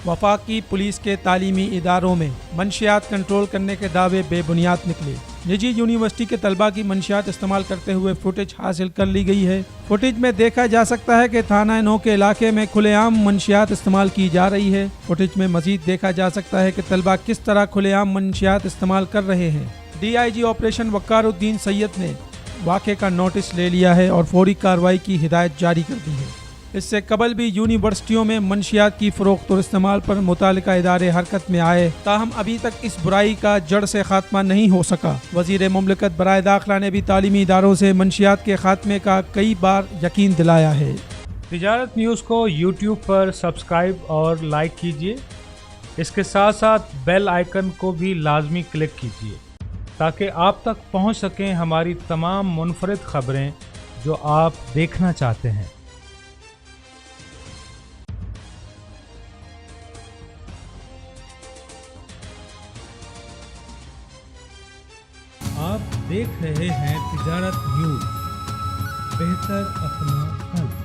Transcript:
वफाकी पुलिस के तालीमी इदारों में मंशियात कंट्रोल करने के दावे बेबुनियाद निकले। निजी यूनिवर्सिटी के तलबा की मंशियात इस्तेमाल करते हुए फुटेज हासिल कर ली गई है। फुटेज में देखा जा सकता है कि थाना 9 के इलाके में खुलेआम मंशियात इस्तेमाल की जा रही है। फुटेज में मजीद देखा जा सकता है कि तलबा किस तरह खुलेआम मंशियात इस्तेमाल कर रहे हैं। DIG ऑपरेशन वक्कारुद्दीन सैयद ने वाक़े का नोटिस ले लिया है और फौरी कार्रवाई की हिदायत जारी कर दी है। इससे कबल भी यूनिवर्सिटियों में मंशियात की फ़रोख्त और इस्तेमाल पर मुतालिका इदारे हरकत में आए, ताहम अभी तक इस बुराई का जड़ से खात्मा नहीं हो सका। वज़ीर मुमलिकत बराए दाखिला ने भी तालीमी इदारों से मंशियात के खात्मे का कई बार यकीन दिलाया है। तिजारत न्यूज़ को YouTube पर सब्सक्राइब और लाइक कीजिए। इसके साथ साथ बेल आइकन को भी लाजमी क्लिक कीजिए ताकि आप तक पहुंच सकें हमारी तमाम मुनफरिद खबरें जो आप देखना चाहते हैं। आप देख रहे हैं तिजारत न्यूज़, बेहतर अपना हल।